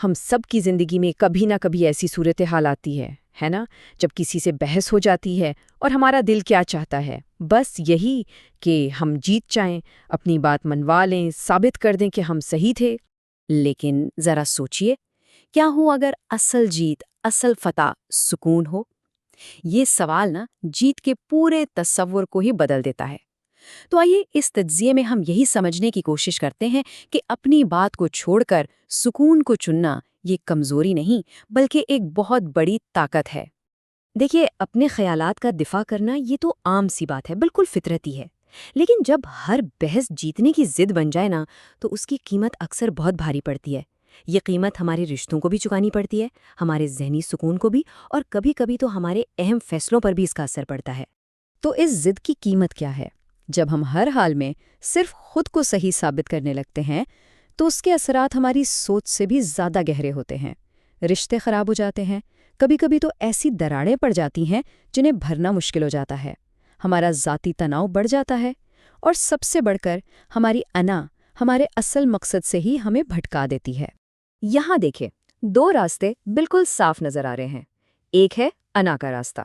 ہم سب کی زندگی میں کبھی نہ کبھی ایسی صورتحال آتی ہے نا؟ جب کسی سے بحث ہو جاتی ہے اور ہمارا دل کیا چاہتا ہے بس یہی کہ ہم جیت جائیں، اپنی بات منوا لیں، ثابت کر دیں کہ ہم صحیح تھے۔ لیکن ذرا سوچئے، کیا ہو اگر اصل جیت، اصل فتح سکون ہو؟ یہ سوال جیت کے پورے تصور کو ہی بدل دیتا ہے۔ تو آئیے اس تجزیے میں ہم یہی سمجھنے کی کوشش کرتے ہیں کہ اپنی بات کو چھوڑ کر سکون کو چننا یہ کمزوری نہیں بلکہ ایک بہت بڑی طاقت ہے۔ دیکھیے، اپنے خیالات کا دفاع کرنا یہ تو عام سی بات ہے، بالکل فطرتی ہے۔ لیکن جب ہر بحث جیتنے کی ضد بن جائے تو اس کی قیمت اکثر بہت بھاری پڑتی ہے۔ یہ قیمت ہمارے رشتوں کو بھی چکانی پڑتی ہے، ہمارے ذہنی سکون کو بھی، اور کبھی کبھی تو ہمارے اہم فیصلوں پر بھی اس کا اثر پڑتا ہے۔ تو اس ضد کی قیمت کیا ہے؟ جب ہم ہر حال میں صرف خود کو صحیح ثابت کرنے لگتے ہیں تو اس کے اثرات ہماری سوچ سے بھی زیادہ گہرے ہوتے ہیں۔ رشتے خراب ہو جاتے ہیں، کبھی کبھی تو ایسی دراڑیں پڑ جاتی ہیں جنہیں بھرنا مشکل ہو جاتا ہے، ہمارا ذاتی تناؤ بڑھ جاتا ہے، اور سب سے بڑھ کر ہماری انا ہمارے اصل مقصد سے ہی ہمیں بھٹکا دیتی ہے۔ یہاں دیکھیں، دو راستے بالکل صاف نظر آ رہے ہیں۔ ایک ہے انا کا راستہ،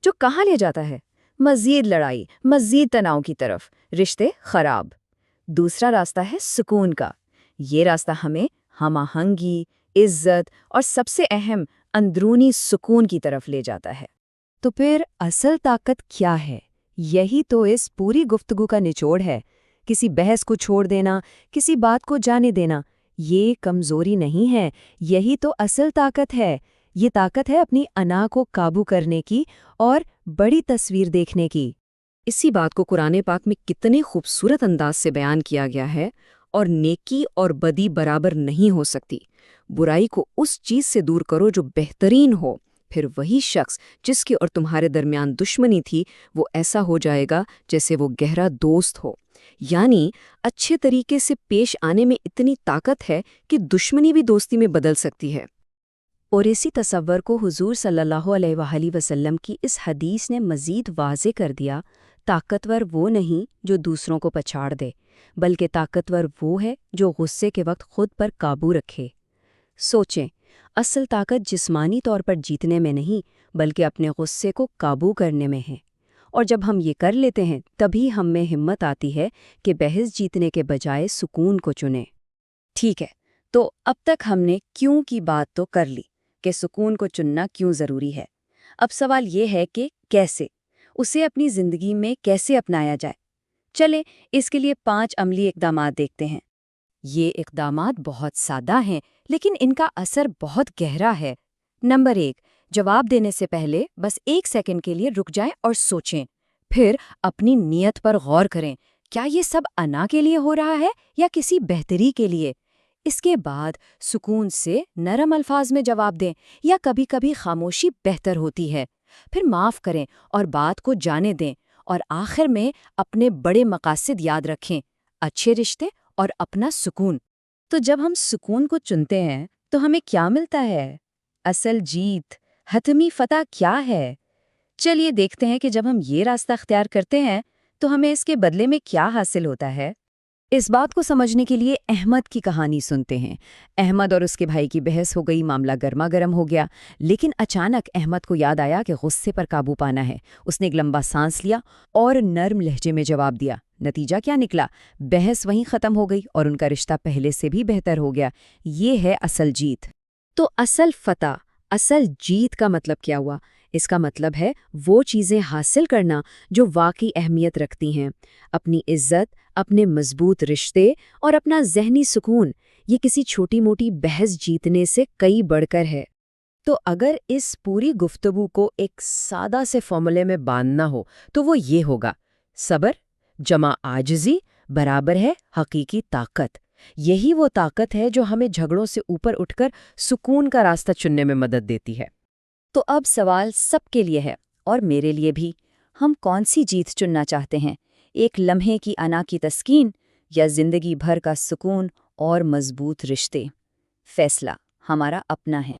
جو کہاں لے جاتا ہے؟ مزید لڑائی، مزید تناؤ کی طرف، رشتے خراب۔ دوسرا راستہ ہے سکون کا۔ یہ راستہ ہمیں ہم آہنگی، عزت اور سب سے اہم اندرونی سکون کی طرف لے جاتا ہے۔ تو پھر اصل طاقت کیا ہے؟ یہی تو اس پوری گفتگو کا نچوڑ ہے۔ کسی بحث کو چھوڑ دینا، کسی بات کو جانے دینا، یہ کمزوری نہیں ہے، یہی تو اصل طاقت ہے۔ یہ طاقت ہے اپنی انا کو قابو کرنے کی اور بڑی تصویر دیکھنے کی۔ اسی بات کو قرآن پاک میں کتنے خوبصورت انداز سے بیان کیا گیا ہے، اور نیکی اور بدی برابر نہیں ہو سکتی۔ برائی کو اس چیز سے دور کرو جو بہترین ہو، پھر وہی شخص جس کی اور تمہارے درمیان دشمنی تھی وہ ایسا ہو جائے گا جیسے وہ گہرا دوست ہو۔ یعنی اچھے طریقے سے پیش آنے میں اتنی طاقت ہے کہ دشمنی بھی دوستی میں بدل سکتی ہے۔ اور اسی تصور کو حضور صلی اللہ علیہ وآلہ وسلم کی اس حدیث نے مزید واضح کر دیا۔ طاقتور وہ نہیں جو دوسروں کو پچھاڑ دے، بلکہ طاقتور وہ ہے جو غصے کے وقت خود پر قابو رکھے۔ سوچیں، اصل طاقت جسمانی طور پر جیتنے میں نہیں بلکہ اپنے غصے کو قابو کرنے میں ہے، اور جب ہم یہ کر لیتے ہیں تبھی ہم میں ہمت آتی ہے کہ بحث جیتنے کے بجائے سکون کو چنیں۔ ٹھیک ہے، تو اب تک ہم نے کیوں کی بات تو کر لی کہ سکون کو چننا کیوں ضروری ہے۔ اب سوال یہ ہے کہ کیسے، اسے اپنی زندگی میں کیسے اپنایا جائے۔ چلیں اس کے لیے 5 عملی اقدامات دیکھتے ہیں۔ یہ اقدامات بہت سادہ ہیں لیکن ان کا اثر بہت گہرا ہے۔ نمبر 1، جواب دینے سے پہلے بس 1 سیکنڈ کے لیے رک جائیں اور سوچیں، پھر اپنی نیت پر غور کریں۔ کیا یہ سب انا کے لیے ہو رہا ہے یا کسی بہتری کے لیے؟ اس کے بعد سکون سے نرم الفاظ میں جواب دیں، یا کبھی کبھی خاموشی بہتر ہوتی ہے۔ پھر معاف کریں اور بات کو جانے دیں، اور آخر میں اپنے بڑے مقاصد یاد رکھیں، اچھے رشتے اور اپنا سکون۔ تو جب ہم سکون کو چنتے ہیں تو ہمیں کیا ملتا ہے؟ اصل جیت، حتمی فتح کیا ہے؟ چلیے دیکھتے ہیں کہ جب ہم یہ راستہ اختیار کرتے ہیں تو ہمیں اس کے بدلے میں کیا حاصل ہوتا ہے۔ اس بات کو سمجھنے کے لیے احمد کی کہانی سنتے ہیں۔ احمد اور اس کے بھائی کی بحث ہو گئی، معاملہ گرما گرم ہو گیا، لیکن اچانک احمد کو یاد آیا کہ غصے پر قابو پانا ہے۔ اس نے ایک لمبا سانس لیا اور نرم لہجے میں جواب دیا۔ نتیجہ کیا نکلا؟ بحث وہیں ختم ہو گئی اور ان کا رشتہ پہلے سے بھی بہتر ہو گیا۔ یہ ہے اصل جیت۔ تو اصل فتح، اصل جیت کا مطلب کیا ہوا؟ اس کا مطلب ہے وہ چیزیں حاصل کرنا جو واقعی اہمیت رکھتی ہیں، اپنی عزت، اپنے مضبوط رشتے اور اپنا ذہنی سکون۔ یہ کسی چھوٹی موٹی بحث جیتنے سے کئی بڑھ کر ہے۔ تو اگر اس پوری گفتگو کو ایک سادہ سے فارمولے میں باندھنا ہو تو وہ یہ ہوگا: صبر جمع عاجزی برابر ہے حقیقی طاقت۔ یہی وہ طاقت ہے جو ہمیں جھگڑوں سے اوپر اٹھ کر سکون کا راستہ چننے میں مدد دیتی ہے۔ تو اب سوال سب کے لیے ہے، اور میرے لیے بھی، ہم کون سی جیت چننا چاہتے ہیں؟ ایک لمحے کی انا کی تسکین یا زندگی بھر کا سکون اور مضبوط رشتے؟ فیصلہ ہمارا اپنا ہے۔